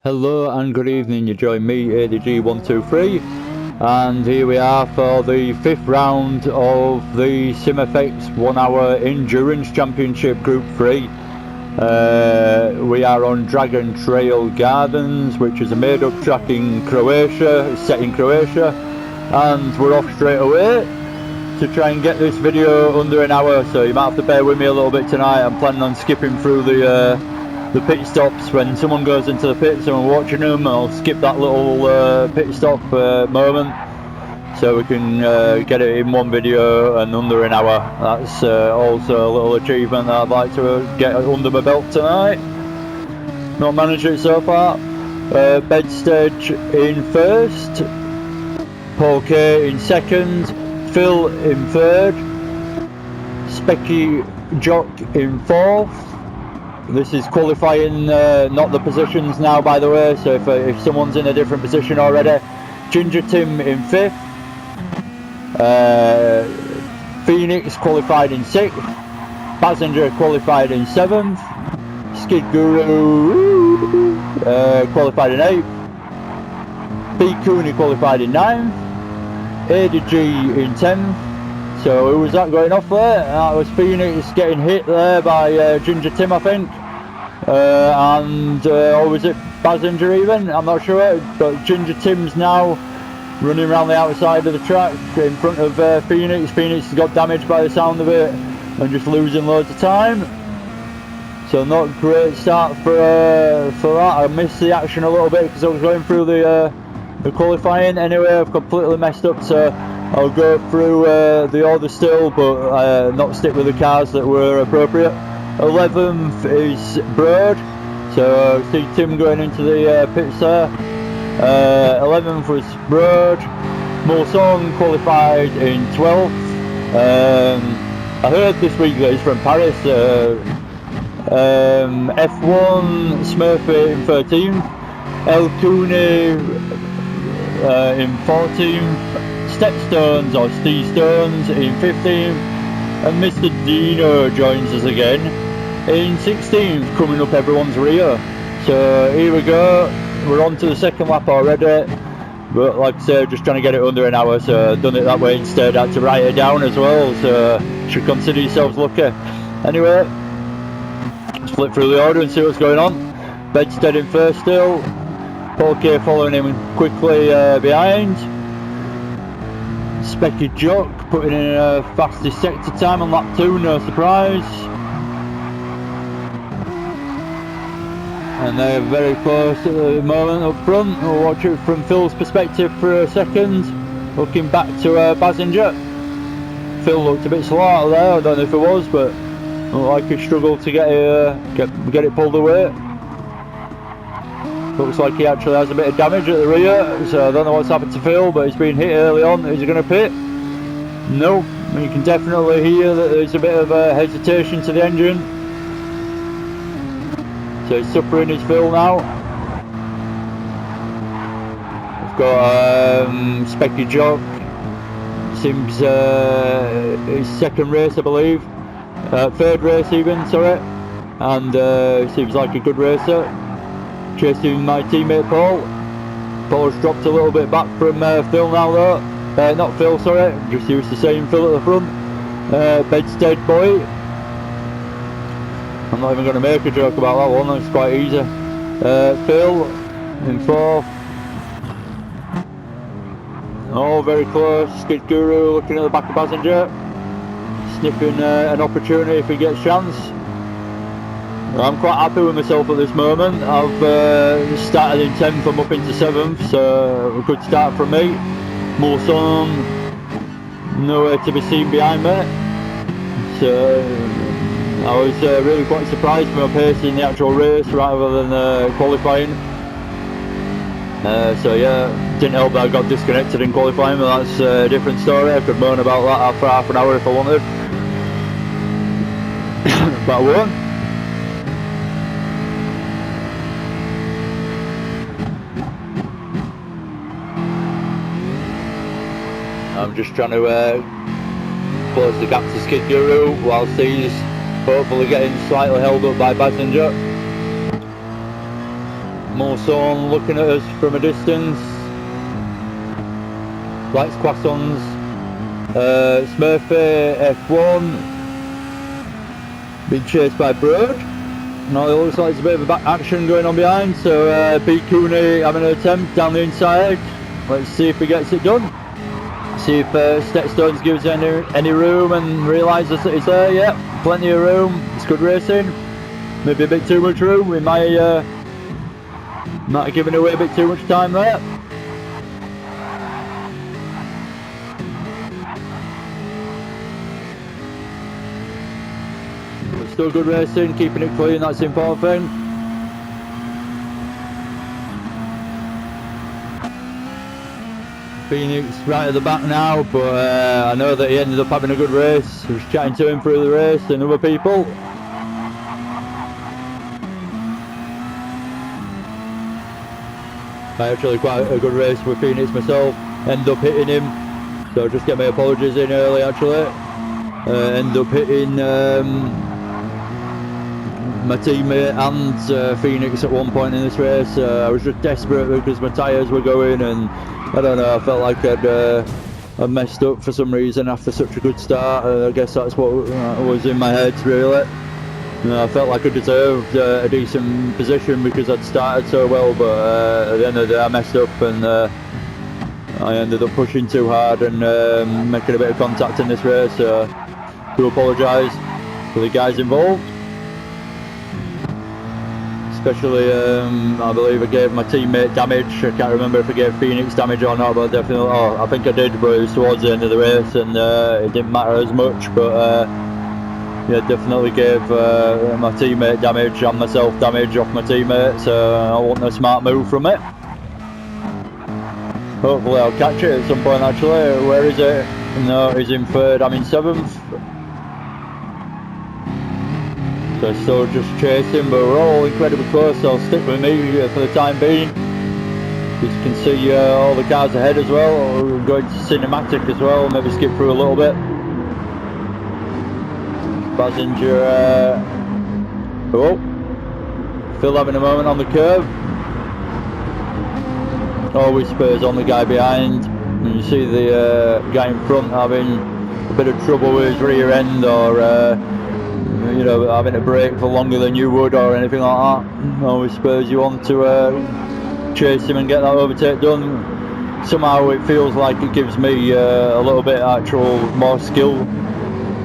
Hello and good evening, you join me, ADG123, and here we are for the 5th round of the SimFx 1 Hour Endurance Championship Group 3. We are on Dragon Trail Gardens, which is a made up track in Croatia, set in Croatia, and we're off straight away to try and get this video under an hour, so you might have to bear with me a little bit tonight. I'm planning on skipping through the pit stops. When someone goes into the pits and we're watching them, I'll skip that little pit stop moment so we can get it in one video and under an hour. That's also a little achievement that I'd like to get under my belt tonight. Not managed it so far. Bedstead in first, Paul K in second, Phil in third, Specky Jock in fourth. This is qualifying, not the positions now, by the way, so if someone's in a different position already. Ginger Tim in 5th, Phoenix qualified in 6th, Passenger qualified in 7th, Skid Guru qualified in 8th, P. Cooney qualified in 9th, ADG in 10th. So who was that going off there? That was Phoenix getting hit there by Ginger Tim, I think. Or was it Passenger even? I'm not sure. But Ginger Tim's now running around the outside of the track in front of Phoenix. Phoenix has got damaged by the sound of it and just losing loads of time. So not great start for that. I missed the action a little bit because I was going through the qualifying. Anyway, I've completely messed up, so I'll go through the order still, but not stick with the cars that were appropriate. 11th is Broad, so see Tim going into the pits there. 11th was Broad. Mulsong qualified in 12th. I heard this week that he's from Paris. F1 Smurfy in 13th. El Cooney in 14th. Stepstones or Steve Stones in 15th, and Mr. Dino joins us again in 16th, coming up everyone's rear. So here we go, we're on to the second lap already, but like I said, just trying to get it under an hour, so I've done it that way instead. I had to write it down as well, so you should consider yourselves lucky. Anyway, let's flip through the order and see what's going on. Bedstead in first still, Paul K following him quickly behind. Specky Jock putting in a fastest sector time on lap 2, no surprise. And they're very close at the moment up front. We'll watch it from Phil's perspective for a second. Looking back to Passenger. Phil looked a bit slow out there, I don't know if it was, but looked like he struggled to get it pulled away. Looks like he actually has a bit of damage at the rear, so I don't know what's happened to Phil, but he's been hit early on. Is he going to pit? No, you can definitely hear that there's a bit of hesitation to the engine. So he's suffering his Phil now. We've got Specky Jock. Seems his second race, I believe. Third race even, sorry. And seems like a good racer. Chasing my teammate Paul. Paul's dropped a little bit back from Phil now though. Not Phil, sorry, just used to saying Phil at the front. Bedstead boy. I'm not even going to make a joke about that one, that's quite easy. Phil in fourth. Oh, very close. Skid Guru looking at the back of Passenger. Sniffing an opportunity if he gets chance. I'm quite happy with myself at this moment. I've started in 10th, I'm up into 7th, so a good start from me. Mulsong nowhere to be seen behind me, so I was really quite surprised with my pace in the actual race rather than qualifying. So yeah, didn't help that I got disconnected in qualifying, but that's a different story. I could moan about that for half an hour if I wanted, but I won't. I'm just trying to close the gap to Skid Guru whilst he's hopefully getting slightly held up by Passenger. Mulsanne looking at us from a distance. Lights Croissants. Smurfy F1 being chased by Broad. Now it looks like there's a bit of a back action going on behind, so Pete Cooney having an attempt down the inside. Let's see if he gets it done. See if Stetstones gives any room and realises that it's there. Yeah, plenty of room. It's good racing. Maybe a bit too much room. We might have given away a bit too much time there. But still good racing, keeping it clean, that's the important thing. Phoenix right at the back now, but I know that he ended up having a good race. I was chatting to him through the race and other people. I actually quite a good race with Phoenix myself. Ended up hitting him, so just get my apologies in early actually. Ended up hitting my teammate and Phoenix at one point in this race. I was just desperate because my tyres were going, and I don't know, I felt like I'd messed up for some reason after such a good start. I guess that's what was in my head really. I felt like I deserved a decent position because I'd started so well, but at the end of the day I messed up, and I ended up pushing too hard and making a bit of contact in this race, so I do apologise to the guys involved. Especially, I believe I gave my teammate damage. I can't remember if I gave Phoenix damage or not, but definitely, I think I did, but it was towards the end of the race and it didn't matter as much, but yeah, definitely gave my teammate damage and myself damage off my teammate, so I want a smart move from it. Hopefully I'll catch it at some point actually. Where is it? No, he's in third, I'm in seventh. So still just chasing, but we're all incredibly close, so I'll stick with me for the time being. You can see all the cars ahead as well. We're going to cinematic as well, maybe skip through a little bit. Passenger, Phil having a moment on the curve. Always spurs on the guy behind. And you see the guy in front having a bit of trouble with his rear end, or you know, having a brake for longer than you would or anything like that. Always spurs you on to chase him and get that overtake done. Somehow it feels like it gives me a little bit more skill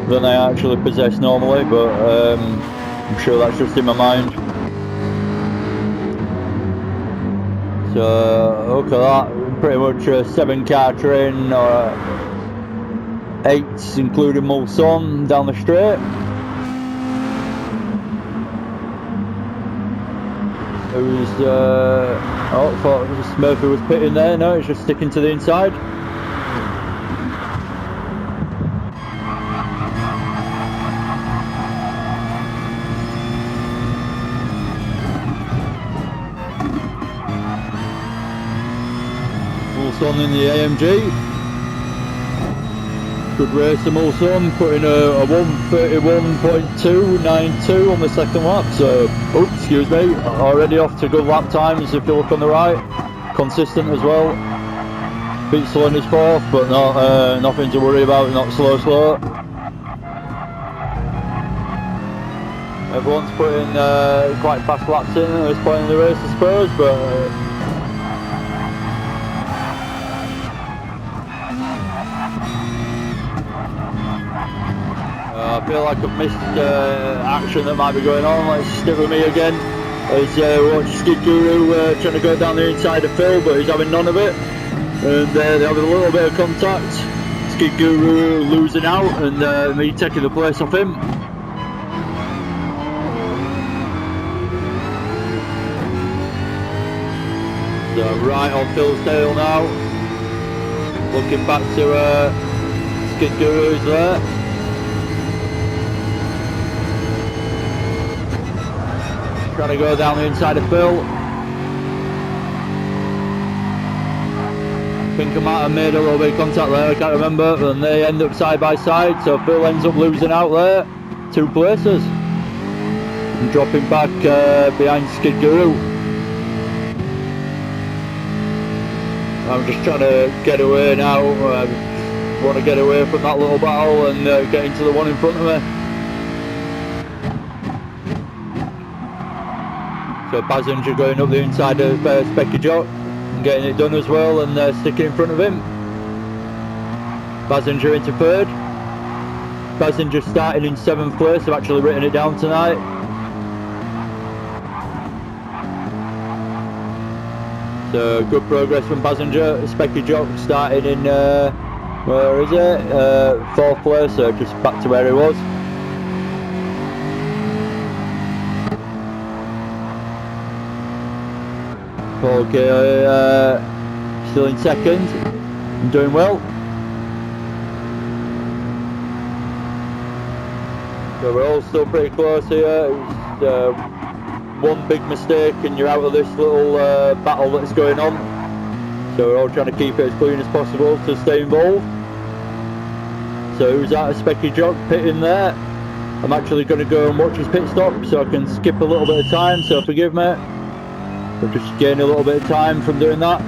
than I actually possess normally, but I'm sure that's just in my mind. So look at that, pretty much a 7-car train, or 8 including Mulsanne down the straight. Who's I thought Murphy was pitting there. No, it's just sticking to the inside. Mulsanne in the AMG. Good race to Mulsanne, putting a 1:31.292 on the second lap, so, excuse me, already off to good lap times if you look on the right. Consistent as well. Beat slow in his fourth, but nothing to worry about, not slow. Everyone's putting quite fast laps in at this point in the race, I suppose, but I feel like I've missed action that might be going on. Let's stick with me again. As watch Skid Guru trying to go down the inside of Phil, but he's having none of it. And they're having a little bit of contact. Skid Guru losing out, and me taking the place off him. So right on Phil's tail now. Looking back to Skid Guru's there. Trying to go down the inside of Phil. I think I might have made a little bit of contact there, I can't remember, and they end up side by side, so Phil ends up losing out there, 2 places, and dropping back behind Skid Guru. I'm just trying to get away now. Want to get away from that little battle and get into the one in front of me. So Passenger going up the inside of Specky Jock and getting it done as well, and sticking in front of him. Passenger into third. Passenger starting in 7th place. I've actually written it down tonight. So good progress from Passenger. Specky Jock starting in where is it? 4th place, so just back to where he was. Okay, still in 2nd, doing well. So we're all still pretty close here. It's, one big mistake and you're out of this little battle that's going on. So we're all trying to keep it as clean as possible to stay involved. So who's that? A Specky Jock pitting there. I'm actually going to go and watch his pit stop so I can skip a little bit of time, so forgive me. We'll just gain a little bit of time from doing that.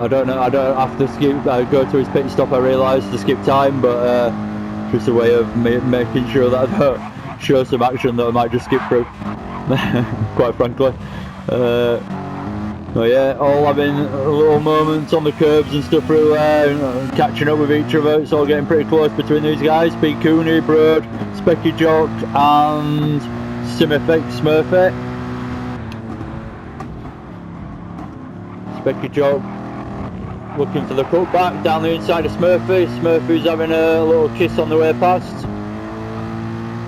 I don't know, I don't have to skip, go to his pit stop, I realise, to skip time, but just a way of making sure that I don't show some action that I might just skip through, quite frankly. But yeah, all having little moments on the curbs and stuff through there, catching up with each other. It's all getting pretty close between these guys. Pete Cooney, Broad, Specky Jock and SimFx Smurfy. Specky Jock looking for the cutback down the inside of Smurfy. Smurfy's having a little kiss on the way past.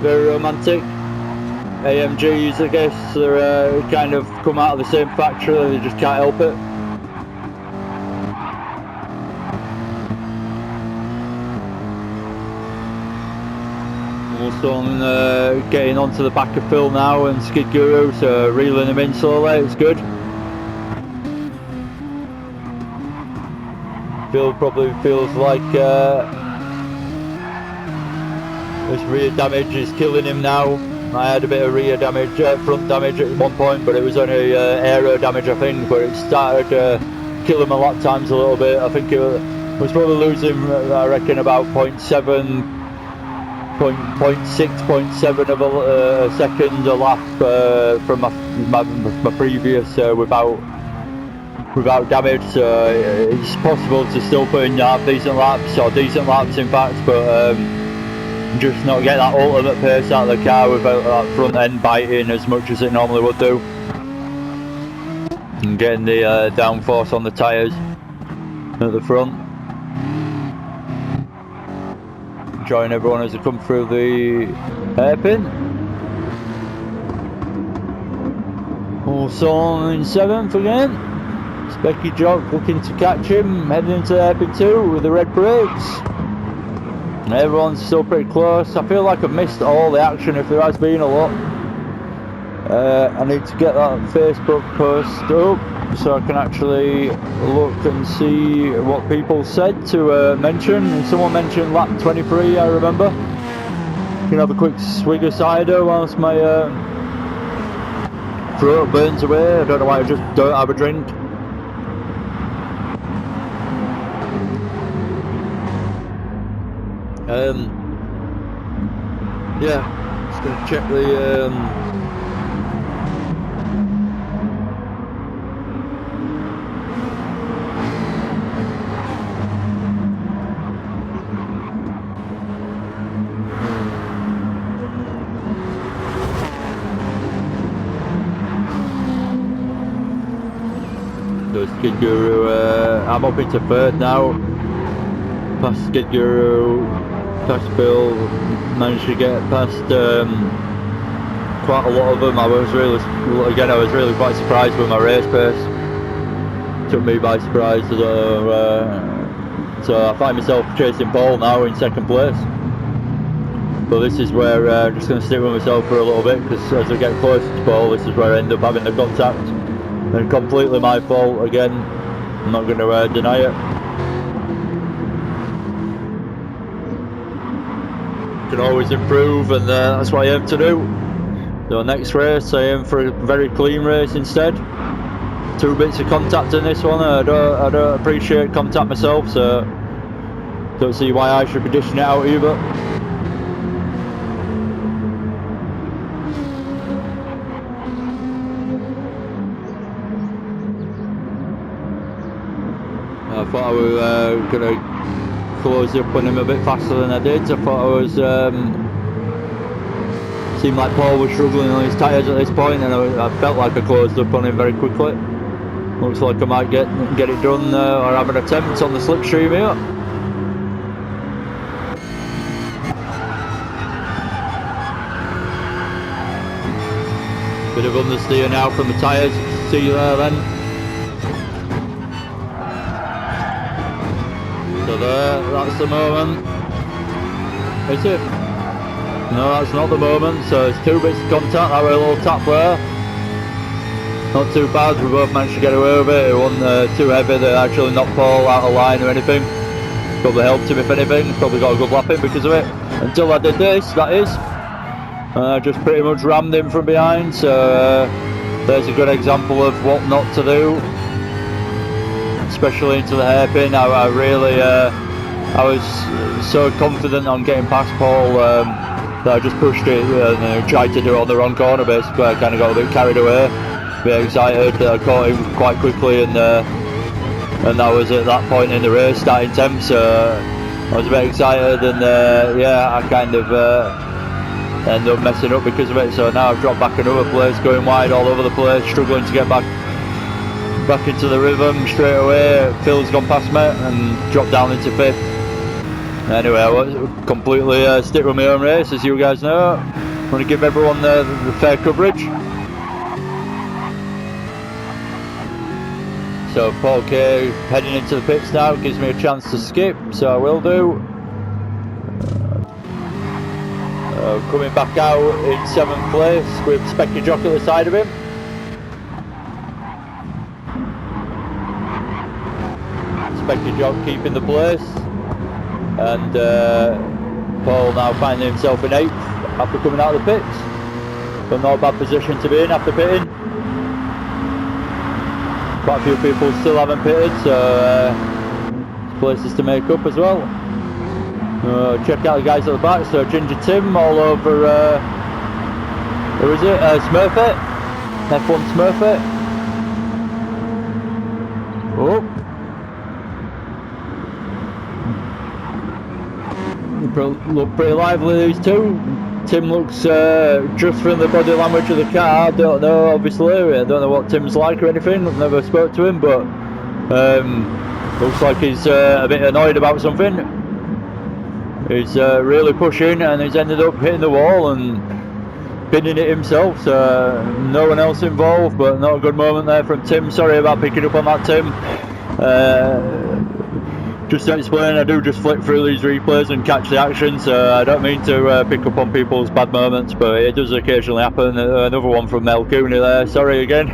Very romantic. AMGs, I guess, they're kind of come out of the same factory, they just can't help it. Also getting onto the back of Phil now and Skid Guru, so reeling him in slowly, it's good. Phil probably feels like this rear damage is killing him now. I had a bit of rear damage, front damage at one point, but it was only aero damage, I think, but it started to kill him a lot of times a little bit. I think it was probably losing, I reckon, about 0.6, 0.7 of a second a lap from my previous without damage, so it's possible to still put in half decent laps, or decent laps in fact, but just not get that ultimate pace out of the car without that front end biting as much as it normally would do, and getting the downforce on the tyres at the front. Enjoying everyone as they come through the hairpin. Also in 7th again. Specky Jock looking to catch him, heading into the hairpin 2 with the red brakes. Everyone's still pretty close. I feel like I've missed all the action if there has been a lot. I need to get that Facebook post up so I can actually look and see what people said to mention. Someone mentioned lap 23, I remember. You can have a quick swig of cider whilst my throat burns away. I don't know why I just don't have a drink. Yeah, just gonna check the Skid Guru. I'm up into 3rd now. Past Skid Guru, past Phil, managed to get past quite a lot of them. I was really quite surprised with my race pace. Took me by surprise, so I find myself chasing Paul now in 2nd place. But this is where I'm just going to stick with myself for a little bit, because as I get closer to Paul, this is where I end up having the contact. And completely my fault again. I'm not going to deny it. Can always improve, and that's what I aim to do. So next race, I aim for a very clean race instead. 2 bits of contact in this one. I don't appreciate contact myself, so don't see why I should be dishing it out either. I thought I was going to close up on him a bit faster than I did. I thought I was... seemed like Paul was struggling on his tyres at this point, and I felt like I closed up on him very quickly. Looks like I might get it done or have an attempt on the slipstream here. Bit of understeer now from the tyres. See you there then. So there, that's the moment. Is it? No, that's not the moment. So it's 2 bits of contact. That was a little tap there. Not too bad. We both managed to get away with it. It wasn't too heavy that actually knocked Paul out of line or anything. Probably helped him if anything. Probably got a good lap in because of it. Until I did this, that is. Just pretty much rammed him from behind. So there's a good example of what not to do. Especially into the hairpin. I really, I was so confident on getting past Paul that I just pushed it and tried to do it on the wrong corner basically. I kind of got a bit carried away, a bit excited. I caught him quite quickly and that was at that point in the race, starting 10th, so I was a bit excited and yeah, I kind of ended up messing up because of it. So now I've dropped back another place, going wide all over the place, struggling to get back into the rhythm straight away. Phil's gone past me and dropped down into 5th. Anyway, I won't completely stick with my own race, as you guys know. I want to give everyone the fair coverage. So Paul K heading into the pits now, gives me a chance to skip, so I will do. Coming back out in 7th place with Specky Jock at the side of him. Specky Jock keeping the place. And Paul now finding himself in 8th after coming out of the pits. But not a bad position to be in after pitting. Quite a few people still haven't pitted, so places to make up as well. Check out the guys at the back. So Ginger Tim all over, who is it? Smurfit, F1 Smurfit. Oh. Look pretty lively, these two. Tim looks, just from the body language of the car, I don't know obviously, I don't know what Tim's like or anything, I've never spoke to him, but looks like he's a bit annoyed about something. He's really pushing and he's ended up hitting the wall and pinning it himself, so no one else involved, but not a good moment there from Tim. Sorry about picking up on that, Tim. Just to explain, I do just flick through these replays and catch the action, so I don't mean to pick up on people's bad moments, but it does occasionally happen. Another one from Mel Cooney there, sorry again.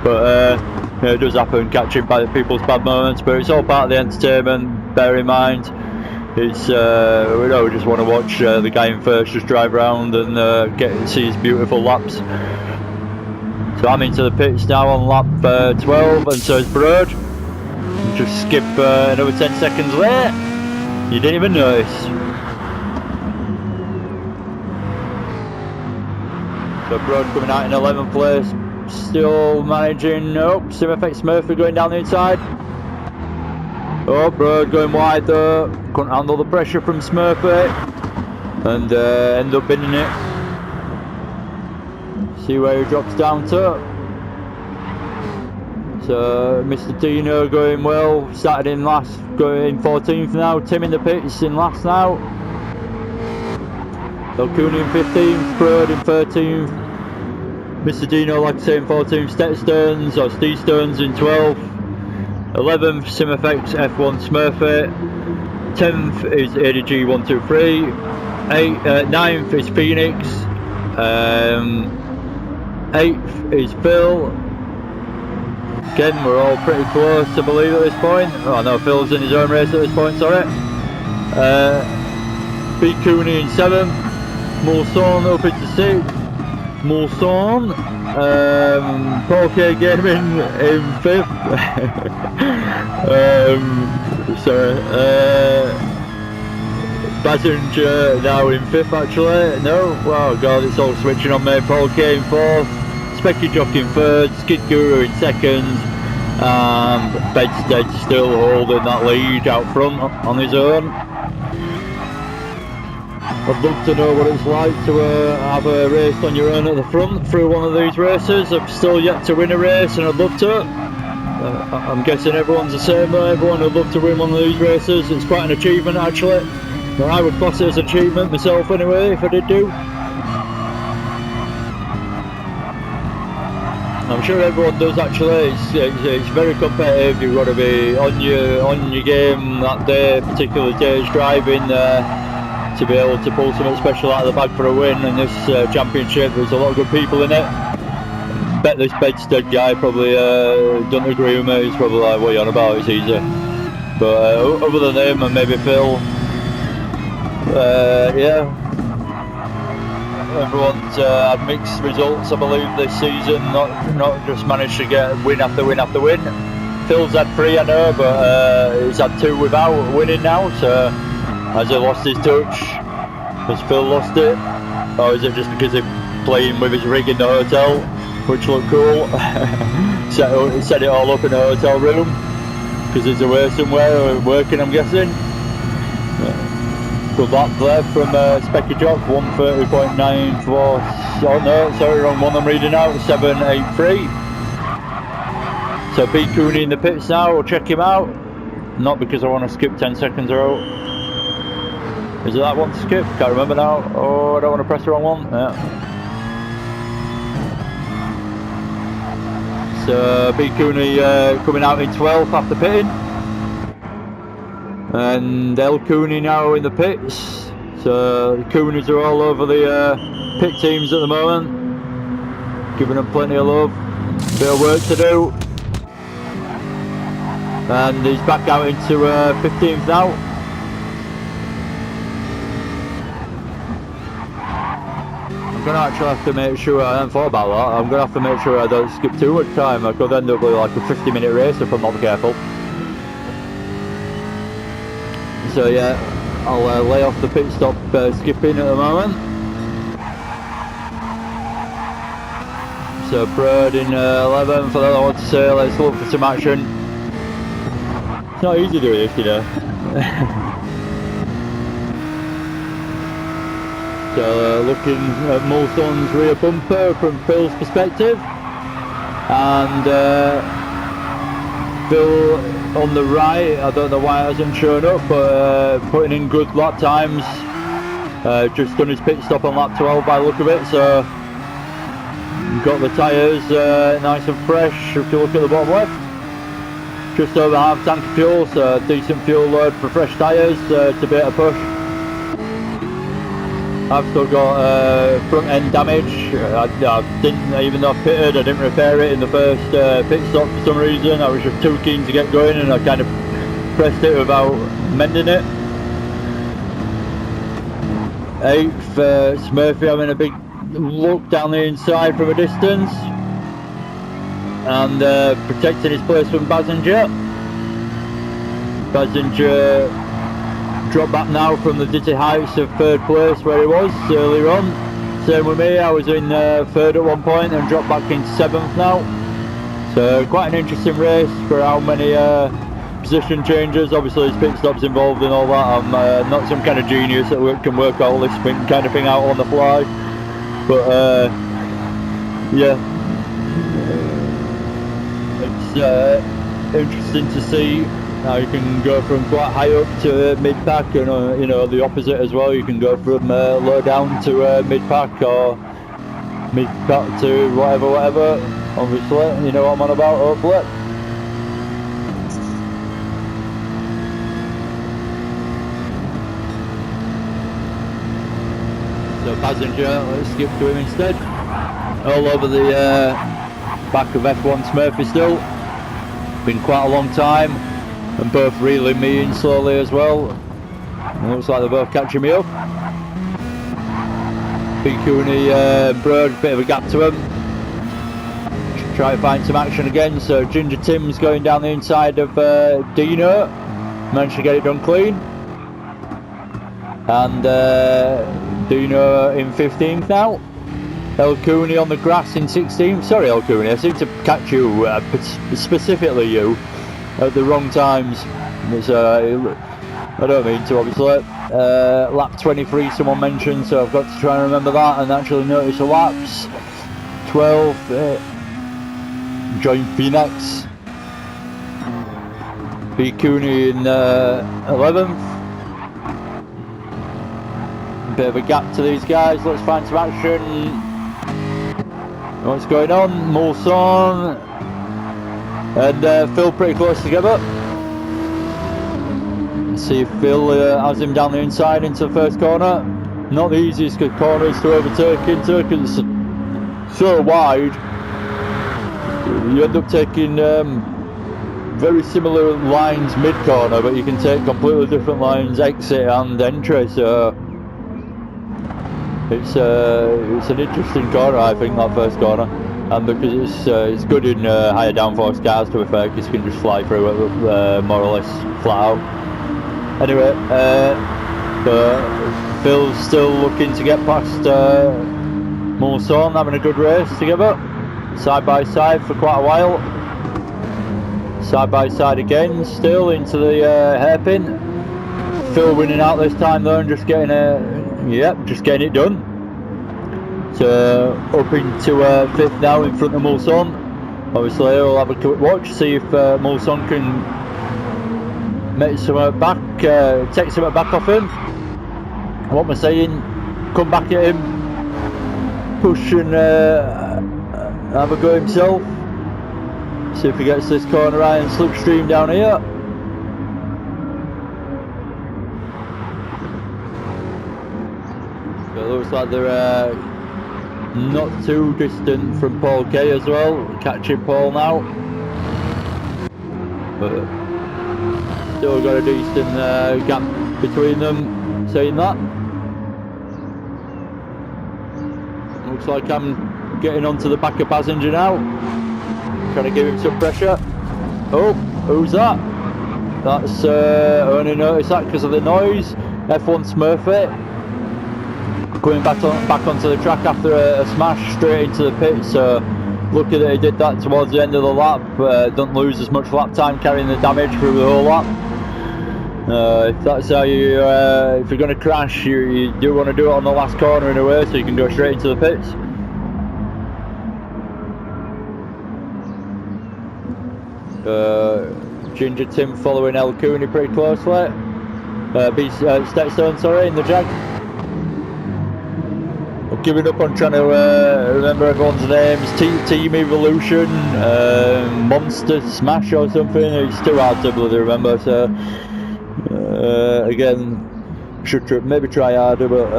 But yeah, it does happen, catching people's bad moments, but it's all part of the entertainment, bear in mind. It's, we just want to watch the guy in first just drive around and see his beautiful laps. So I'm into the pits now on lap 12, and so is Broad. Just skip another 10 seconds there. You didn't even notice. So Broad coming out in 11th place, still managing. Oh, SimFx Murphy going down the inside. Oh, Broad going wide though. Couldn't handle the pressure from Smurfy and end up binning it. See where he drops down to. So Mr. Dino going well, started in last, going in 14th now. Tim in the pits in last now. Cooney in 15th, Broad in 13th. Mr. Dino, like I say, in 14th. Steve Stearns in 12th. 11th, SimFx F1 Smurfit. 10th is ADG123. 9th is Phoenix. 8th is Phil. Again, we're all pretty close, I believe, at this point. Oh no, Phil's in his own race at this point, sorry. B. Cooney in 7th. Mulson up into 6th. Mulsanne, Paul K Gaming in 5th. Passenger now in 5th actually. No, wow, God, it's all switching on me. Paul K in 4th, Specky Jock in 3rd, Skid Guru in 2nd, and Bedstead still holding that lead out front on his own. I'd love to know what it's like to have a race on your own at the front through one of these races. I've still yet to win a race and I'd love to. I'm guessing everyone's the same though. Everyone would love to win one of these races. It's quite an achievement actually. Well, I would class it as an achievement myself anyway, if I did do. I'm sure everyone does actually. It's very competitive. You've got to be on your game that day, particular day's driving to be able to pull something special out of the bag for a win in this championship. There's a lot of good people in it. Bet this Bedstead guy probably doesn't agree with me. He's probably like, what are you on about, it's easy. But other than him and maybe Phil, yeah, everyone's had mixed results I believe this season, not just managed to get win after win after win. Phil's had 3 I know, but he's had 2 without winning now, so has he lost his touch? Has Phil lost it? Or is it just because he's playing with his rig in the hotel, which looked cool? set it all up in a hotel room because he's away somewhere working, I'm guessing. Good lap there from Specky Jock, 1:30.94. Oh no, sorry, wrong one I'm reading out, 7:83. So B Cooney in the pits now, we'll check him out. Not because I want to skip 10 seconds out. Is it that one to skip? Can't remember now. Oh, I don't want to press the wrong one. Yeah. So B Cooney coming out in 12th after pitting. And L Cooney now in the pits. So the Coonies are all over the pit teams at the moment, giving them plenty of love, bit of work to do. And he's back out into 15th now. I'm going to actually have to make sure, I haven't thought about that, I'm going to have to make sure I don't skip too much time. I could end up with like a 50-minute race if I'm not careful. So yeah, I'll lay off the pit stop skipping at the moment. So Bird in 11th, I don't know what to say, let's look for some action. It's not easy doing this, you know. So looking at Mulsanne's rear bumper from Phil's perspective. And Phil on the right, I don't know why it hasn't shown up, but putting in good lap times. Just done his pit stop on lap 12 by the look of it, so got the tyres nice and fresh if you look at the bottom left. Just over half tank of fuel, so decent fuel load for fresh tyres to be able to push. I've still got front end damage. I didn't, even though I pitted, I didn't repair it in the first pit stop for some reason. I was just too keen to get going and I kind of pressed it without mending it. 8th, Smurfy having a big look down the inside from a distance and protecting his place from Bassinger. Bassinger dropped back now from the dizzy heights of 3rd place where he was earlier on. Same with me, I was in 3rd at one point and dropped back in 7th now. So quite an interesting race for how many position changes. Obviously there's pit stops involved and all that. I'm not some kind of genius that can work all this kind of thing out on the fly. But yeah, it's interesting to see how you can go from quite high up to mid-pack and you know, the opposite as well. You can go from low down to mid-pack or mid-pack to whatever. Obviously, you know what I'm on about, hopefully. So Passenger, let's skip to him instead. All over the back of F1 Smurfy still. Been quite a long time. And both reeling me in slowly as well. It looks like they're both catching me up. B. Cooney, Broad, bit of a gap to him. Try to find some action again. So Ginger Tim's going down the inside of Dino. Managed to get it done clean. And Dino in 15th now. El Cooney on the grass in 16th. Sorry, El Cooney, I seem to catch you, specifically you, at the wrong times. It's, I don't mean to, obviously. Lap 23 someone mentioned, so I've got to try and remember that and actually notice the laps. 12, join Phoenix. B. Cooney in 11th. Bit of a gap to these guys. Let's find some action. What's going on? Mulson and Phil pretty close together. See if Phil has him down the inside into the first corner. Not the easiest corners to overtake into because it's so wide. You end up taking very similar lines mid-corner, but you can take completely different lines exit and entry. So it's an interesting corner, I think, that first corner, and because it's good in higher downforce cars, to be fair, because you can just fly through it more or less flat out. Anyway, Phil's still looking to get past Mulson, having a good race together, side by side for quite a while. Side by side again, still into the hairpin. Phil winning out this time though, and just getting just getting it done. So up into 5th now in front of Mulson. Obviously we'll have a quick watch, see if Mulson can make some back, take some back off him. What am I saying? Come back at him, push and have a go himself. See if he gets this corner right and slipstream down here. It looks like they're not too distant from Paul K as well. Catching Paul now, but still got a decent gap between them. Saying that, looks like I'm getting onto the back of passenger now. Trying to give him some pressure. Oh, who's that? That's I only noticed that because of the noise. F1 Smurfit coming back onto the track after a smash straight into the pit. So lucky that he did that towards the end of the lap. Don't lose as much lap time carrying the damage through the whole lap. If that's how you, if you're going to crash, you do want to do it on the last corner in a way, so you can go straight into the pits. Ginger Tim following El Cooney pretty closely. Stetson, sorry, in the Jag. I'm giving up on trying to remember everyone's names. Team Evolution, Monster Smash or something. It's too hard to bloody remember. So again, should maybe try harder, but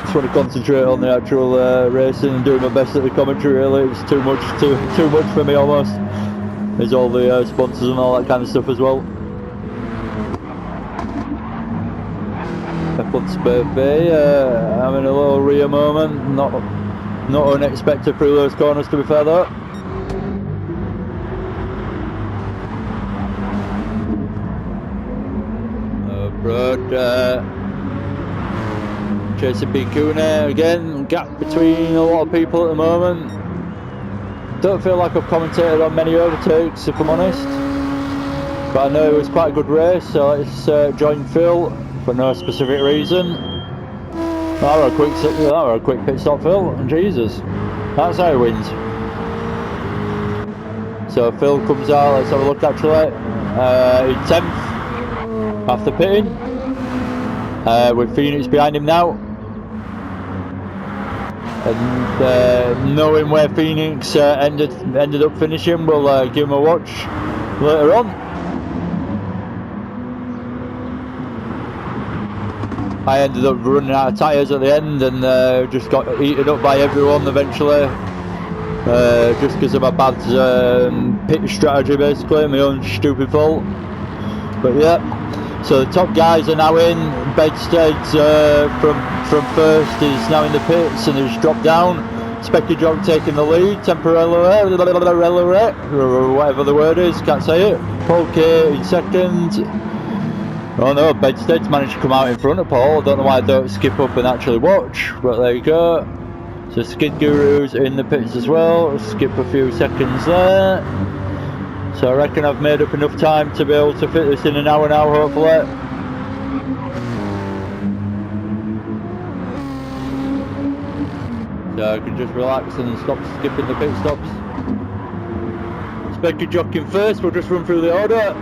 just want to concentrate on the actual racing and doing my best at the commentary. Really, it's too much for me almost. There's all the sponsors and all that kind of stuff as well. F1's birthday, having a little rear moment, not unexpected through those corners, to be fair though. Broad chasing B. Cooney again, gap between a lot of people at the moment. Don't feel like I've commentated on many overtakes, if I'm honest, but I know it was quite a good race, so let's join Phil for no specific reason. That were a quick pit stop, Phil. Jesus, that's how he wins. So Phil comes out. Let's have a look. Actually, in 10th after pitting, with Phoenix behind him now. And knowing where Phoenix ended up finishing, we'll give him a watch later on. I ended up running out of tyres at the end and just got eaten up by everyone eventually, just because of my bad pit strategy, basically, my own stupid fault. But yeah, so the top guys are now in. Bedstead from first is now in the pits and has dropped down. Specky Jock taking the lead temporarily, whatever the word is, can't say it. Paul K in second. Oh no, Bedstead's managed to come out in front of Paul. I don't know why I don't skip up and actually watch, but there you go. So Skid Guru's in the pits as well. Skip a few seconds there. So I reckon I've made up enough time to be able to fit this in an hour now, hopefully. So I can just relax and stop skipping the pit stops. Specky Jock in first, we'll just run through the order.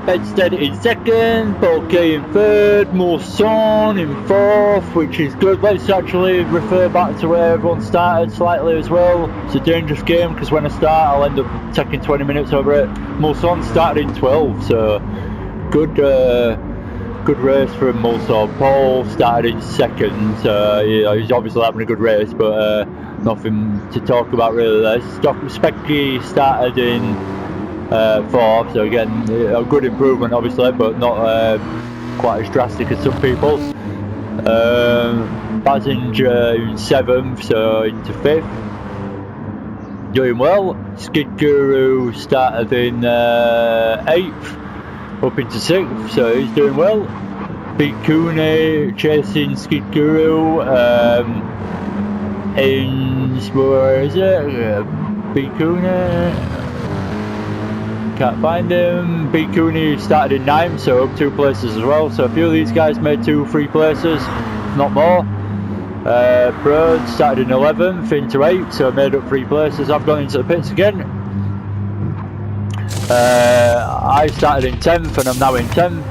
Bedstead in second, Paul K in third, Mousson in fourth, which is good. Let's actually refer back to where everyone started slightly as well. It's a dangerous game because when I start I'll end up taking 20 minutes over it. Mousson started in 12, so good race from Mousson. Paul started in second, he's obviously having a good race, but nothing to talk about really there. Specky started in fourth, so again a good improvement obviously, but not quite as drastic as some people. Basinger in seventh, so into fifth, doing well. Skid Guru started in eighth, up into sixth, so he's doing well. Bikuni chasing Skid Guru in, where is it? Bikuni, can't find him. Bikuni started in 9th, so up 2 places as well, so a few of these guys made 2-3 places, if not more. Broad started in 11th into 8th, so made up 3 places. I've gone into the pits again. I started in 10th and I'm now in 10th.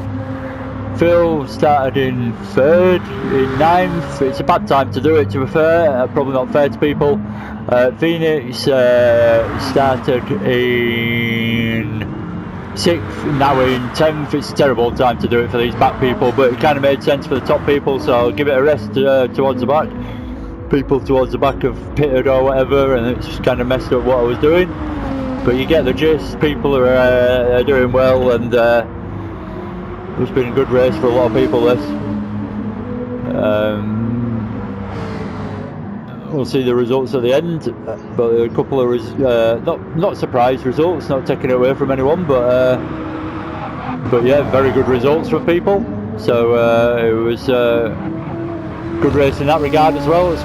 Phil started in 3rd, in 9th. It's a bad time to do it, to be fair, probably not fair to people. Phoenix started in 6th, now in 10th. It's a terrible time to do it for these back people, but it kind of made sense for the top people, so I'll give it a rest towards the back. People towards the back have pitted or whatever, and it's just kind of messed up what I was doing. But you get the gist, people are doing well, and it's been a good race for a lot of people this. We'll see the results at the end, but a couple of not surprise results, not taking it away from anyone, but yeah, very good results for people. So it was good race in that regard as well. It's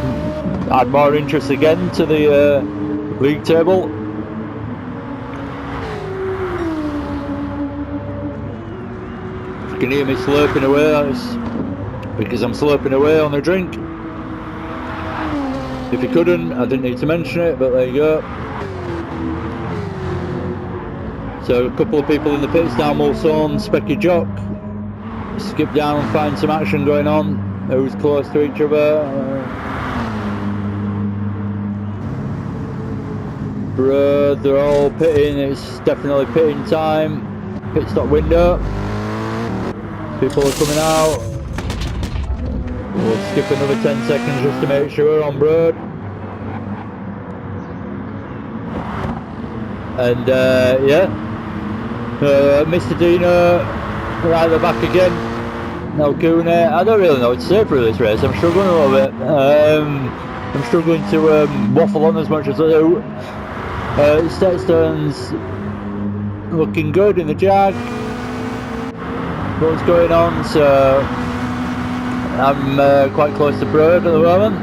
add more interest again to the league table. If you can hear me slurping away, that's because I'm slurping away on a drink. If you couldn't, I didn't need to mention it, but there you go. So a couple of people in the pits now, Mulson, Specky Jock. Skip down and find some action going on. Who's close to each other? Bro, they're all pitting, it's definitely pitting time. Pit stop window. People are coming out. We'll skip another 10 seconds just to make sure on Broad. And yeah, Mr. Dino right at the back again. Now Kune, I don't really know what to say through this race. I'm struggling a little bit. I'm struggling to waffle on as much as I do. Stetstone's looking good in the Jag. What's going on? So I'm quite close to Broad at the moment.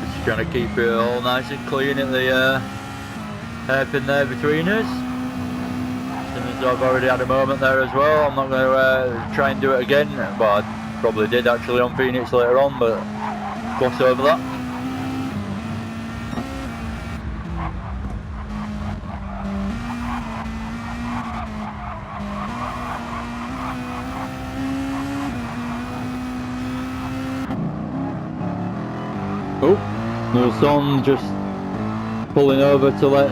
Just trying to keep it all nice and clean at the hairpin there between us. Since I've already had a moment there as well, I'm not going to try and do it again. But I probably did actually on Phoenix later on, but gloss over that. Oh, Mulson just pulling over to let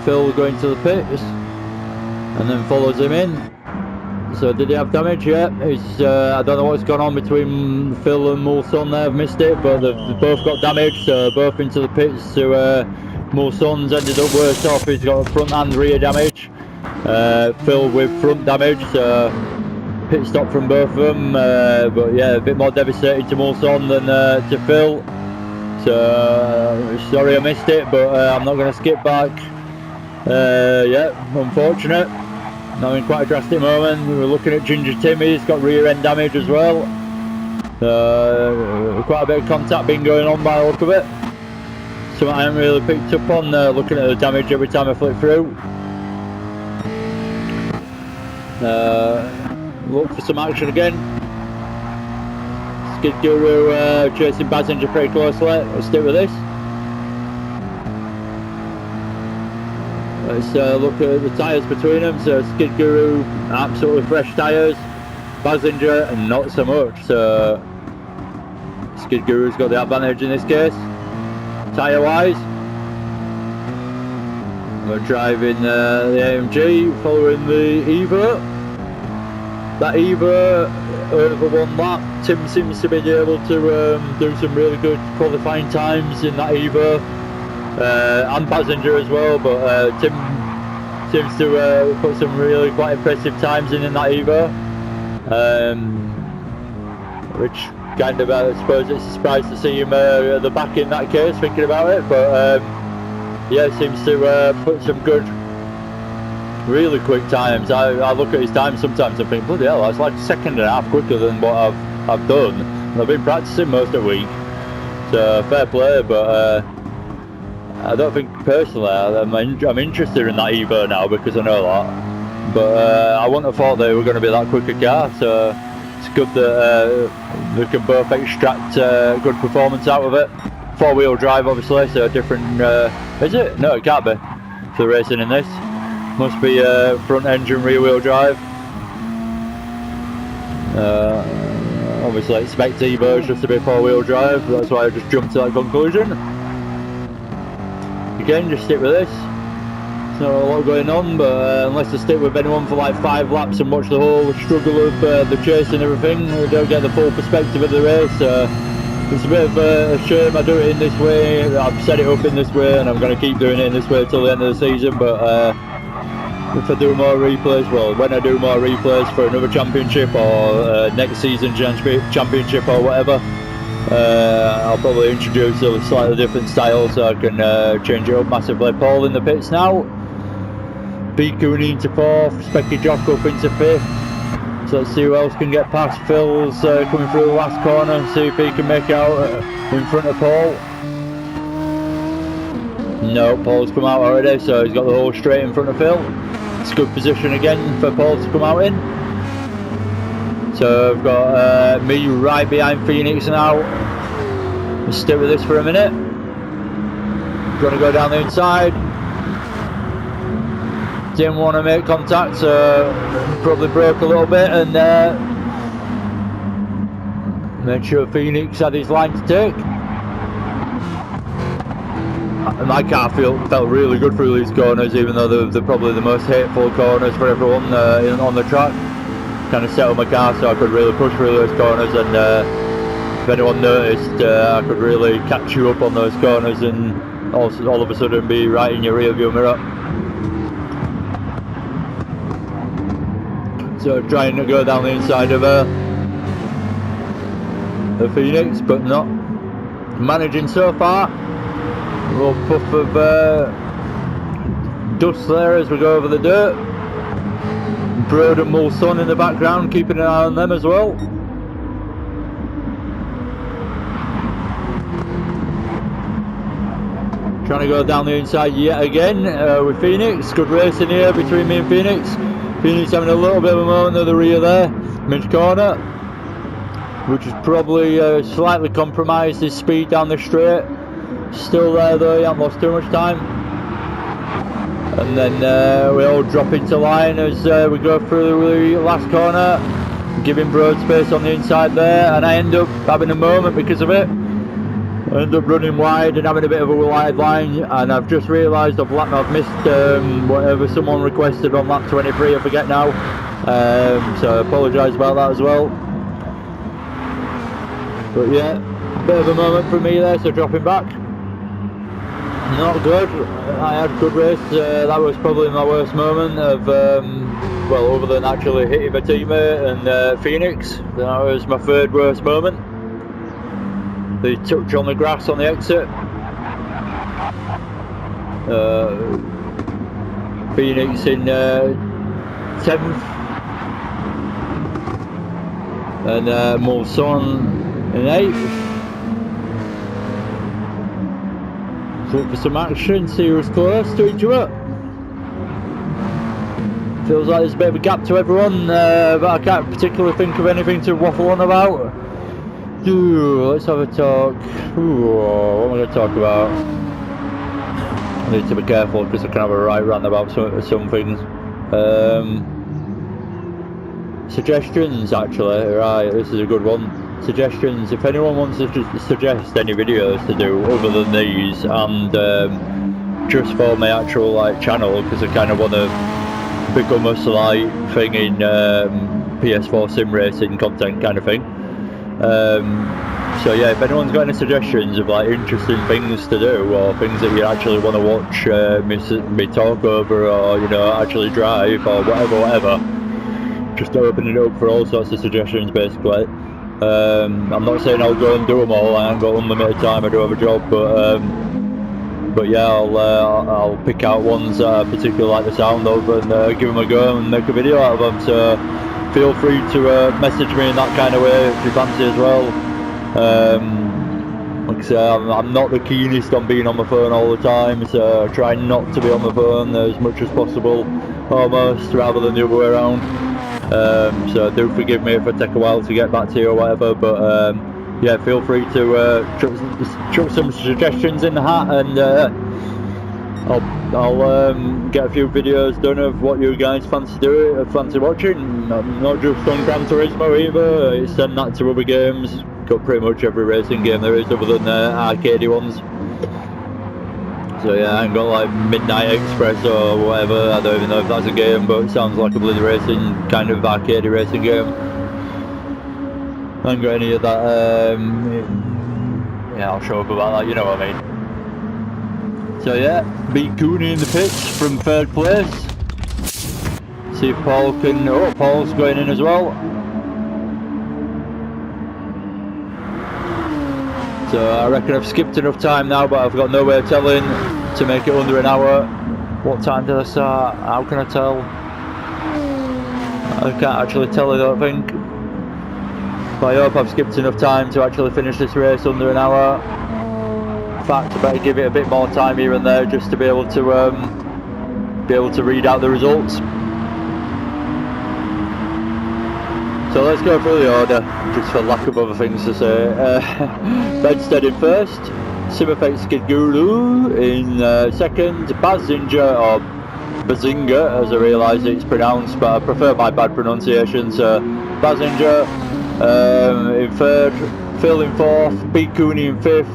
Phil go into the pits and then follows him in. So did he have damage? Yeah, I don't know what's gone on between Phil and Mulson there, I've missed it, but they've both got damage, so both into the pits to Mulson's ended up worse off. He's got front and rear damage. Phil with front damage, so pit stop from both of them. But yeah, a bit more devastating to Mulson than to Phil. So sorry I missed it, but I'm not going to skip back. Yeah, unfortunate. I mean, quite a drastic moment. We were looking at Ginger Tim. He's got rear end damage as well. Quite a bit of contact been going on by the look of it. So I haven't really picked up on looking at the damage every time I flip through. Look for some action again. Skid Guru chasing Bazinger pretty closely. Let's stick with this. Let's look at the tyres between them. So Skid Guru, absolutely fresh tyres. Bazinger, not so much. So Skid Guru's got the advantage in this case, tyre wise. We're driving the AMG, following the Evo. That Evo, over one lap, Tim seems to be able to do some really good qualifying times in that Evo. And Bazinger as well, but Tim seems to put some really quite impressive times in that Evo, which kind of I suppose it's a surprise to see him at the back in that case, thinking about it, but yeah, seems to put some good, really quick times. I look at his time sometimes and think, bloody hell, that's like a second and a half quicker than what I've done. And I've been practicing most of the week, so fair play, but I don't think personally I'm interested in that Evo now because I know that, but I wouldn't have thought they were going to be that quick a car, so it's good that they can both extract good performance out of it. Four-wheel drive obviously, so different, is it? No, it can't be for racing in this. Must be front engine rear wheel drive. Obviously expect Evos just to be four-wheel drive, that's why I just jumped to that conclusion. Again, just stick with this. There's not a lot going on, but unless I stick with anyone for like 5 laps and watch the whole struggle of the chase and everything, we don't get the full perspective of the race. It's a bit of a shame I do it in this way. I've set it up in this way and I'm going to keep doing it in this way till the end of the season, but if I do more replays, well, when I do more replays for another championship or next season championship or whatever, I'll probably introduce a slightly different style so I can change it up massively. Paul in the pits now. B Cooney into 4th, Specky Jock up into 5th. So let's see who else can get past. Phil's coming through the last corner and see if he can make out in front of Paul. No, Paul's come out already, so he's got the whole straight in front of Phil. It's a good position again for Paul to come out in. So I've got me right behind Phoenix now. Let's stick with this for a minute. Gonna go down the inside. Didn't want to make contact, so probably broke a little bit and made sure Phoenix had his line to take. My car felt really good through these corners, even though they're probably the most hateful corners for everyone on the track. Kind of settled my car so I could really push through those corners, and if anyone noticed, I could really catch you up on those corners and also all of a sudden be right in your rear view mirror. So trying to go down the inside of the Phoenix, but not managing so far. A little puff of dust there as we go over the dirt. Broad and Mulson in the background, keeping an eye on them as well. Trying to go down the inside yet again with Phoenix. Good racing here between me and Phoenix. Phoenix having a little bit of a moment at the rear there, mid corner, which has probably slightly compromised his speed down the straight. Still there though, he hasn't lost too much time. And then we all drop into line as we go through the last corner, giving Broad space on the inside there, and I end up having a moment because of it. I end up running wide and having a bit of a wide line, and I've just realised I've missed whatever someone requested on lap 23, I forget now, so I apologise about that as well. But yeah, bit of a moment for me there, so dropping back. Not good. I had a good race. That was probably my worst moment of, well, other than actually hitting my teammate and Phoenix. That was my third worst moment. The touch on the grass on the exit. Phoenix in 10th. And Mulson in 8th. Look for some action, see who's close to each other. Feels like there's a bit of a gap to everyone, but I can't particularly think of anything to waffle on about. Let's have a talk. What am I going to talk about? I need to be careful because I can have a right rant about some things. Suggestions, actually. Right, this is a good one. Suggestions. If anyone wants to suggest any videos to do other than these, and just for my actual like channel, because I kind of want to become a slight thing in PS4 sim racing content kind of thing. So yeah, if anyone's got any suggestions of like interesting things to do, or things that you actually want to watch me talk over, or you know actually drive, or whatever, just opening it up for all sorts of suggestions basically. I'm not saying I'll go and do them all. I ain't got unlimited time. I do have a job, but yeah, I'll pick out ones that I particularly like the sound of and give them a go and make a video out of them. So feel free to message me in that kind of way if you fancy as well. Like I say, I'm not the keenest on being on my phone all the time, so I try not to be on my phone as much as possible, almost, rather than the other way around. So do forgive me if I take a while to get back to you or whatever, but yeah, feel free to chuck some suggestions in the hat, and I'll get a few videos done of what you guys fancy watching. Not just on Gran Turismo either, extend that to other games. Got pretty much every racing game there is other than arcadey ones. So yeah, I ain't got like Midnight Express or whatever. I don't even know if that's a game, but it sounds like a bloody racing kind of arcadey racing game. I ain't got any of that. Yeah, I'll show up about that. You know what I mean. So yeah, beat Cooney in the pits from 3rd place. See if Paul can. Oh, Paul's going in as well. So I reckon I've skipped enough time now, but I've got no way of telling to make it under an hour. What time did I start? How can I tell? I can't actually tell, I don't think. But I hope I've skipped enough time to actually finish this race under an hour. In fact, I better give it a bit more time here and there just to be able to read out the results. So let's go through the order, just for lack of other things to say. Bedstead in 1st, SimFx Skid Guru in 2nd, Bazinga, or Bazinga as I realise it's pronounced, but I prefer my bad pronunciation, so Bazinga in 3rd, Phil in 4th, Pete Cooney in 5th,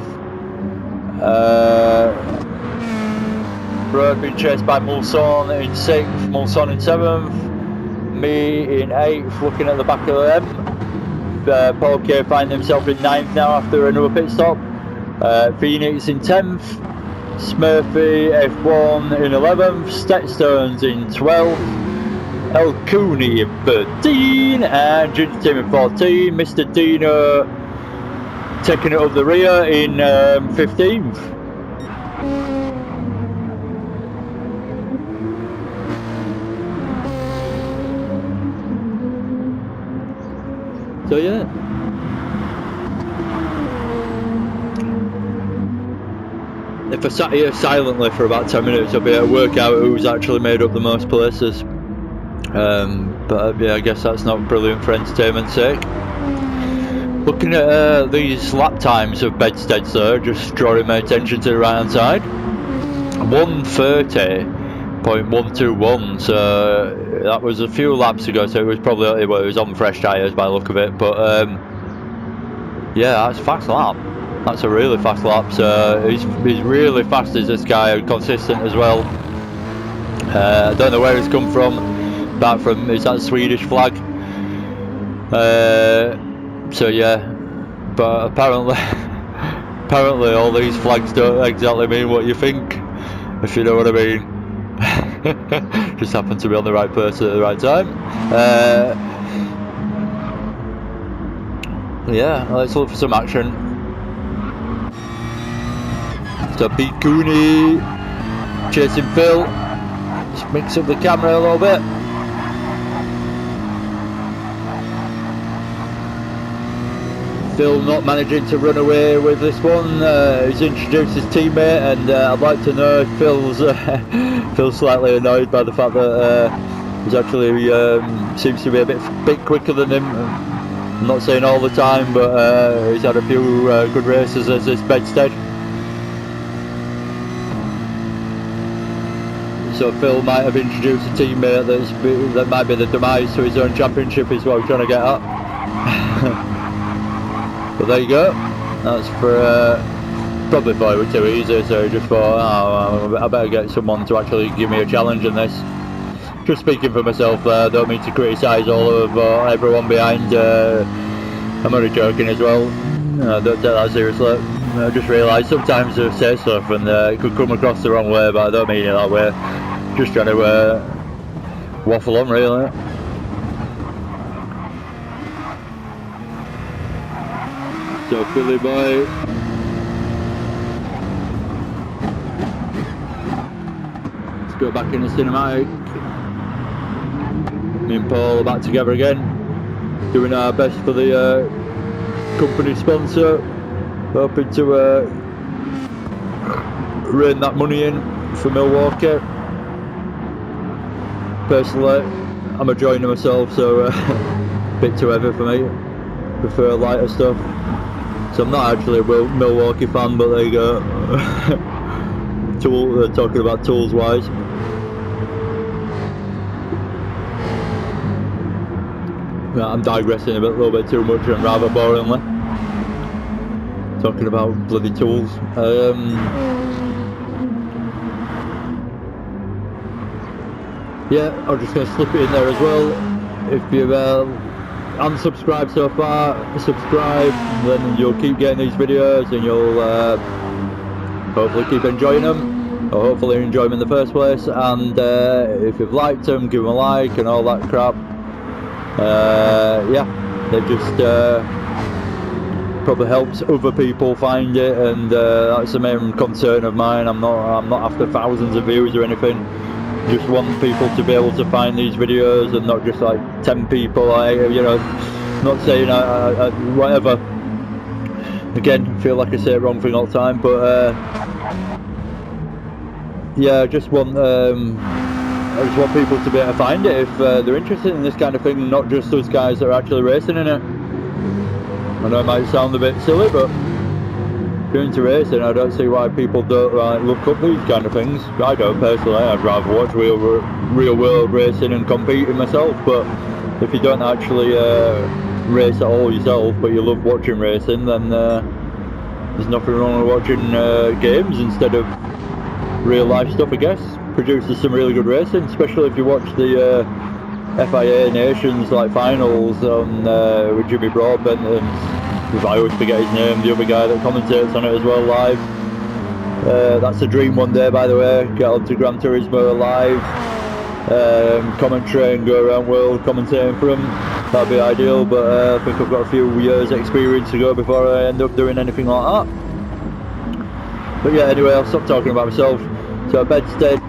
Road being chased by Mulson in 6th, Mulson in 7th, me in 8th, looking at the back of them. Paul K finding himself in 9th now after another pit stop. Phoenix in 10th, Smurfy F1 in 11th, Stetstones in 12th, El Cooney in 13th, and Ginger Team in 14. Mr. Dino taking it up the rear in 15th. So yeah. If I sat here silently for about 10 minutes, I'll be able to work out who's actually made up the most places. But yeah, I guess that's not brilliant for entertainment's sake. Looking at these lap times of Bedsteads though, just drawing my attention to the right hand side. 1:30.121, so that was a few laps ago, so it was probably, well, it was on fresh tyres by the look of it, but yeah, that's a fast lap. That's a really fast lap, so he's really fast as this guy, and consistent as well. I don't know where he's come from, apart from, is that a Swedish flag? So yeah, but apparently Apparently all these flags don't exactly mean what you think, if you know what I mean. Just happened to be on the right person at the right time. Yeah, let's look for some action. So Pete Cooney chasing Phil. Just mix up the camera a little bit. Phil not managing to run away with this one. He's introduced his teammate, and I'd like to know if Phil's slightly annoyed by the fact that he's actually seems to be a bit quicker than him. I'm not saying all the time, but he's had a few good races as this bedstead. So Phil might have introduced a teammate that might be the demise to his own championship, is what I'm trying to get at. But there you go. That's for probably thought it was too easy, so I just thought, oh, I better get someone to actually give me a challenge in this. Just speaking for myself there, I don't mean to criticise all of everyone behind. I'm only joking as well. Don't take that seriously. I just realised sometimes I say stuff and it could come across the wrong way, but I don't mean it that way. Just trying to waffle on, really. So Philly boy. Let's go back in the cinematic. Me and Paul are back together again, doing our best for the company sponsor, hoping to rein that money in for Milwaukee. Personally, I'm a joiner myself, so a bit too heavy for me. Prefer lighter stuff. So I'm not actually a Milwaukee fan, but there you go. Talking about tools wise. I'm digressing a little bit too much and rather boringly. Talking about bloody tools. Yeah, I'm just going to slip it in there as well. If you've unsubscribed so far, subscribe, then you'll keep getting these videos and you'll hopefully keep enjoying them, or hopefully enjoy them in the first place. And if you've liked them, give them a like and all that crap. Yeah, it just probably helps other people find it, and that's the main concern of mine. I'm not after thousands of views or anything. Just want people to be able to find these videos, and not just like 10 people. You know, not saying whatever. Again, I feel like I say the wrong thing all the time, but yeah, I just want people to be able to find it if they're interested in this kind of thing, not just those guys that are actually racing in it. I know it might sound a bit silly, but if you're into racing, I don't see why people don't look up these kind of things. I don't personally. I'd rather watch real world racing and competing myself, but if you don't actually race at all yourself, but you love watching racing, then there's nothing wrong with watching games instead of real life stuff, I guess. Produces some really good racing, especially if you watch the FIA Nations like finals on with Jimmy Broadbent and I always forget his name, the other guy that commentates on it as well live. That's a dream one day, by the way. Get onto Gran Turismo live, commentary and go around world commentating for them. That'd be ideal, but I think I've got a few years experience to go before I end up doing anything like that. But yeah, anyway, I'll stop talking about myself. So Bedstead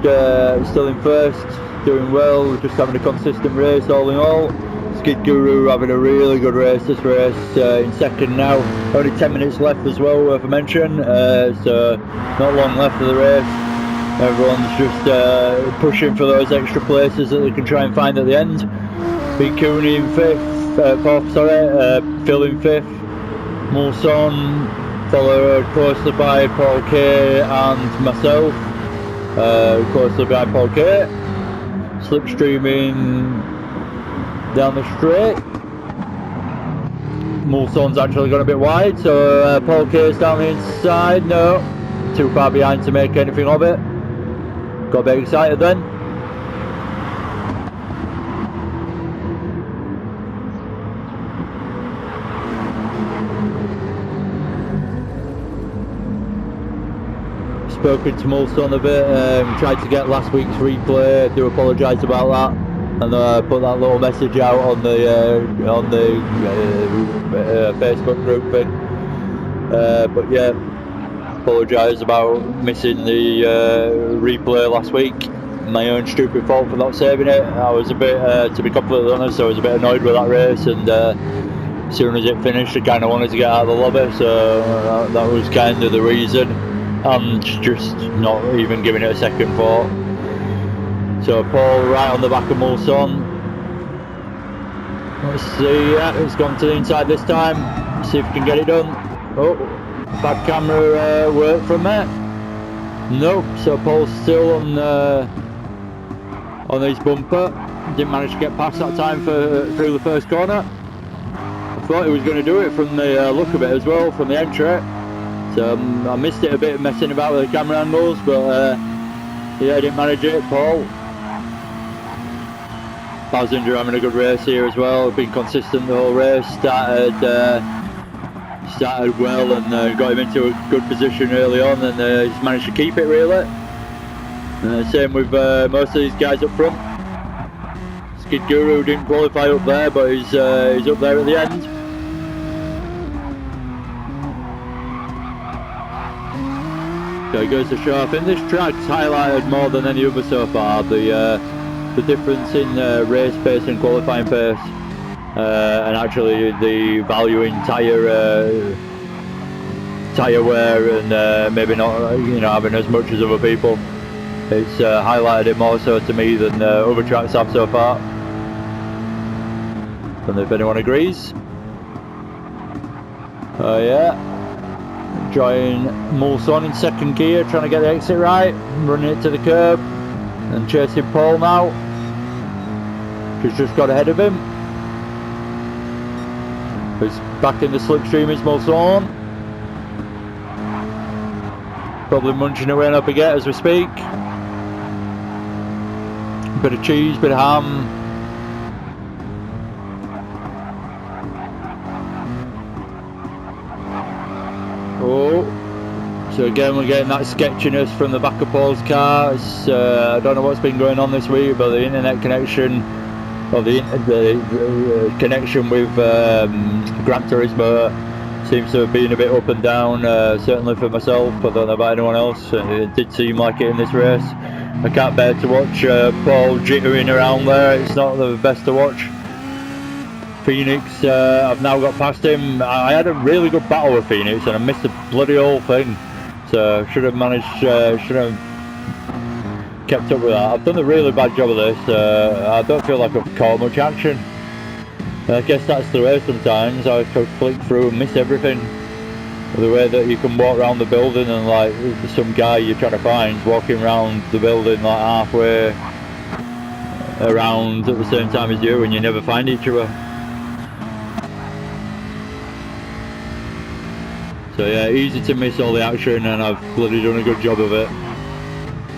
still in first, doing well, just having a consistent race all in all. Skid Guru having a really good race this race, in second now. Only 10 minutes left as well, worth a mention, so not long left of the race. Everyone's just pushing for those extra places that they can try and find at the end. Pete Cooney in fourth, Phil in fifth. Mulson followed closely by Paul K and myself. Closely by Paul K. Slipstreaming down the straight. Mulson's actually gone a bit wide, so Paul K's down the inside. No, too far behind to make anything of it. Got a bit excited then. spoken to Mulson a bit, tried to get last week's replay. I do apologise about that, and put that little message out on the Facebook group thing. But yeah, apologise about missing the replay last week. My own stupid fault for not saving it. I was a bit, to be completely honest, I was a bit annoyed with that race, and as soon as it finished I kind of wanted to get out of the lobby, so that was kind of the reason, and just not even giving it a second thought. So Paul right on the back of Mulson. Let's see, yeah, it's gone to the inside this time. See if we can get it done. Oh, bad camera work from there. Nope, so Paul's still on his bumper. Didn't manage to get past that time through the first corner. I thought he was going to do it from the look of it as well, from the entry. So I missed it a bit messing about with the camera angles, but yeah, I didn't manage it. Paul Passenger having a good race here as well, been consistent the whole race, started well and got him into a good position early on, and he's managed to keep it really. Same with most of these guys up front. Skid Guru didn't qualify up there, but he's up there at the end. So he goes to show, I think this track's highlighted more than any other so far, the difference in race pace and qualifying pace, and actually the value in tyre wear, and maybe not, you know, having as much as other people. It's highlighted it more so to me than other tracks have so far. Don't know if anyone agrees. Yeah, enjoying Mulson in second gear, trying to get the exit right, running it to the curb, and chasing Paul now, who's just got ahead of him. He's back in the slipstream, is Mulson. Probably munching away on a baguette as we speak. Bit of cheese, bit of ham. Oh, so again we're getting that sketchiness from the back of Paul's car. It's, I don't know what's been going on this week, but the internet connection, or the connection with Gran Turismo seems to have been a bit up and down, certainly for myself. I don't know about anyone else. It did seem like it in this race. I can't bear to watch Paul jittering around there. It's not the best to watch. Phoenix, I've now got past him. I had a really good battle with Phoenix and I missed the bloody whole thing. So should have managed, should have kept up with that. I've done a really bad job of this. I don't feel like I've caught much action. I guess that's the way sometimes. I could flick through and miss everything. The way that you can walk around the building and like some guy you're trying to find walking around the building like halfway around at the same time as you, and you never find each other. So yeah, easy to miss all the action, and I've bloody done a good job of it.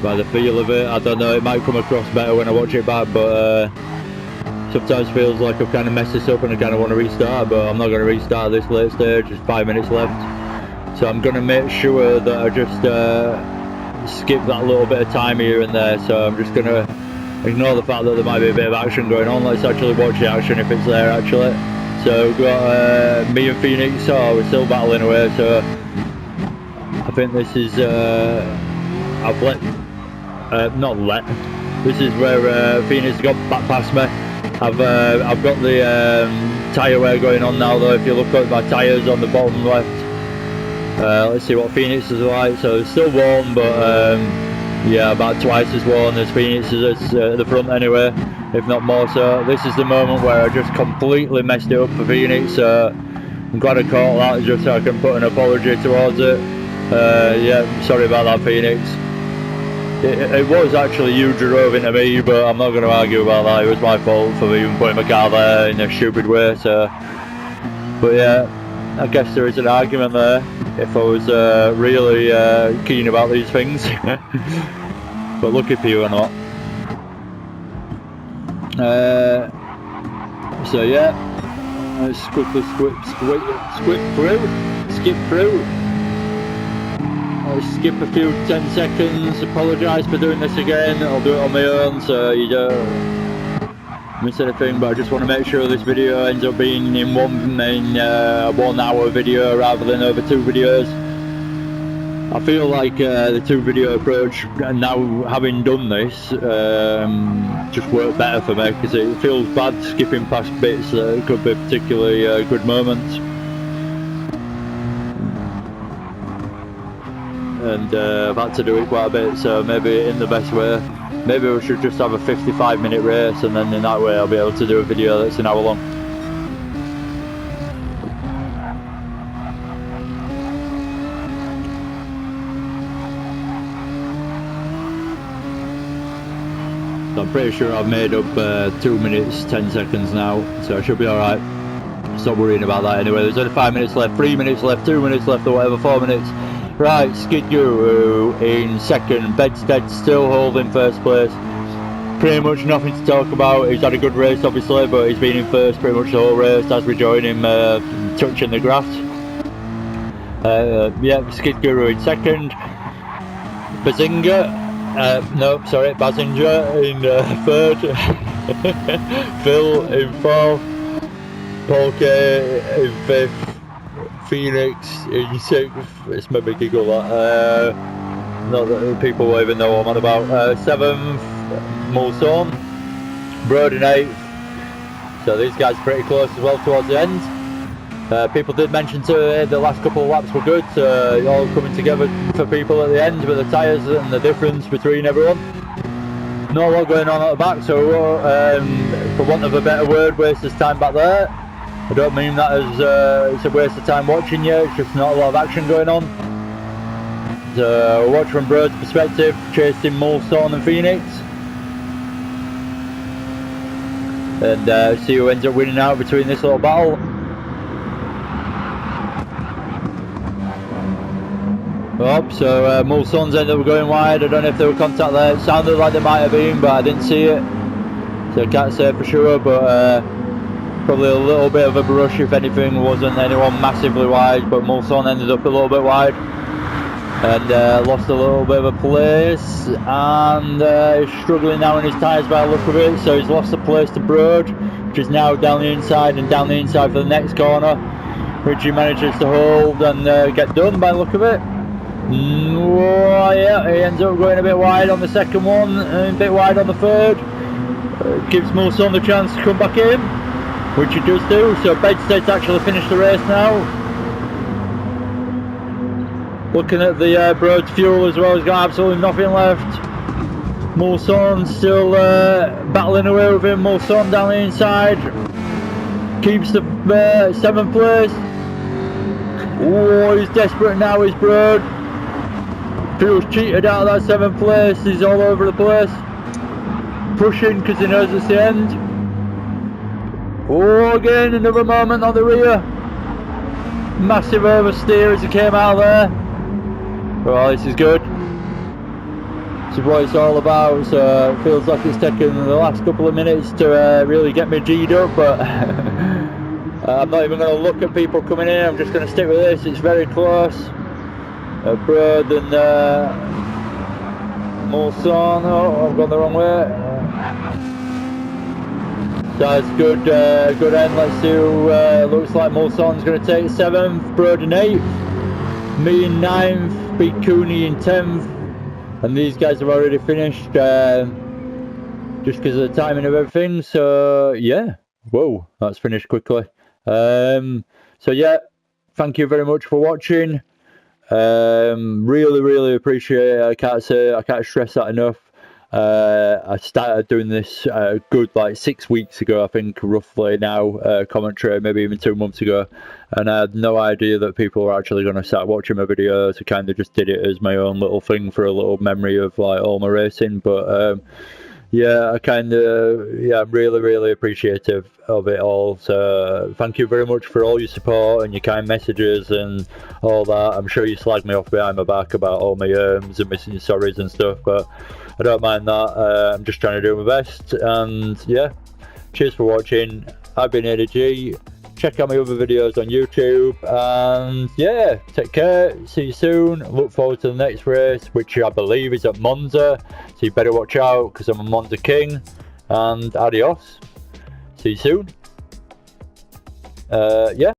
By the feel of it, I don't know, it might come across better when I watch it back, but sometimes feels like I've kind of messed this up and I kind of want to restart, but I'm not going to restart this late stage, just 5 minutes left. So I'm going to make sure that I just skip that little bit of time here and there. So I'm just going to ignore the fact that there might be a bit of action going on. Let's actually watch the action if it's there actually. So we've got me and Phoenix, so we're still battling away. So I think this is, I've let, not let, this is where Phoenix got back past me. I've got the tyre wear going on now though. If you look at my tyres on the bottom left, let's see what Phoenix is like. So it's still warm, but yeah, about twice as warm as Phoenix is at the front anyway, if not more so. This is the moment where I just completely messed it up for Phoenix. I'm glad I caught that just so I can put an apology towards it. Yeah, sorry about that, Phoenix. It was actually you drove into me, but I'm not going to argue about that. It was my fault for even putting my car there in a stupid way. So, but yeah, I guess there is an argument there if I was really keen about these things. But lucky for you or not. So yeah, let's quickly skip through. skip a few 10 seconds, apologise for doing this again, I'll do it on my own so you don't miss anything, but I just want to make sure this video ends up being in one 1 hour video rather than over 2 videos. I feel like the 2 video approach, now having done this, just worked better for me, because it feels bad skipping past bits that could be particularly good moments. And I've had to do it quite a bit, so maybe in the best way. Maybe we should just have a 55-minute race, and then in that way I'll be able to do a video that's an hour long. So I'm pretty sure I've made up 2 minutes 10 seconds now, so I should be alright. Stop worrying about that anyway. There's only 5 minutes left, 3 minutes left, 2 minutes left, or whatever, 4 minutes. Right, Skid Guru in second, Bedstead still holding first place. Pretty much nothing to talk about. He's had a good race obviously, but he's been in first pretty much the whole race as we join him touching the grass. Yeah, Skid Guru in second. Bazinga in third. Phil in fourth. Paul K in fifth. Phoenix in 6th, it's made me giggle that, not that people will even know what I'm on about. 7th, Mulson, Broad in 8th, so these guys are pretty close as well towards the end. People did mention to the last couple of laps were good, so all coming together for people at the end with the tyres and the difference between everyone. Not a lot going on at the back, so for want of a better word, wasters time back there. I don't mean that as it's a waste of time watching you, it's just not a lot of action going on. So watch from Broad's perspective, chasing Mulson and Phoenix. And see who ends up winning out between this little battle. Oh, so Mulson's ended up going wide. I don't know if there were contact there, it sounded like there might have been, but I didn't see it. So I can't say for sure, but probably a little bit of a brush, if anything. Wasn't anyone massively wide, but Mulson ended up a little bit wide and lost a little bit of a place, and he's struggling now in his tyres by the look of it, so he's lost the place to Broad, which is now down the inside and down the inside for the next corner, which he manages to hold and get done by the look of it. Oh, yeah, he ends up going a bit wide on the second one and a bit wide on the third. Gives Mulson the chance to come back in, which he does do. So Bedstead's actually finished the race now. Looking at the Broad's fuel as well, he's got absolutely nothing left. Mulson still battling away with him. Mulson down the inside keeps the 7th place. Oh, he's desperate now, is Broad. Feels cheated out of that 7th place. He's all over the place, pushing because he knows it's the end. Oh, again, another moment on the rear. Massive oversteer as he came out there. Well, this is good. This is what it's all about. So it feels like it's taken the last couple of minutes to really get me G'd up, but I'm not even going to look at people coming in. I'm just going to stick with this. It's very close. Broad and Mulson. Oh, I've gone the wrong way. So it's good, good end. Let's see who looks like Mulson's going to take 7th, Broad in 8th, me in 9th, Big Cooney in 10th, and these guys have already finished just because of the timing of everything. So yeah, whoa, that's finished quickly. So yeah, thank you very much for watching. Really appreciate it. I can't stress that enough. I started doing this good like 6 weeks ago, I think, roughly now, commentary, maybe even 2 months ago, and I had no idea that people were actually going to start watching my videos. I kind of just did it as my own little thing for a little memory of like all my racing, but yeah, I'm really appreciative of it all. So thank you very much for all your support and your kind messages and all that. I'm sure you slagged me off behind my back about all my and missing sorries and stuff, but I don't mind that. I'm just trying to do my best, and yeah, cheers for watching. I've been ADG. check out my other videos on YouTube, and yeah, take care, see you soon, look forward to the next race, which I believe is at Monza, so you better watch out because I'm a Monza king, and adios, see you soon. Yeah.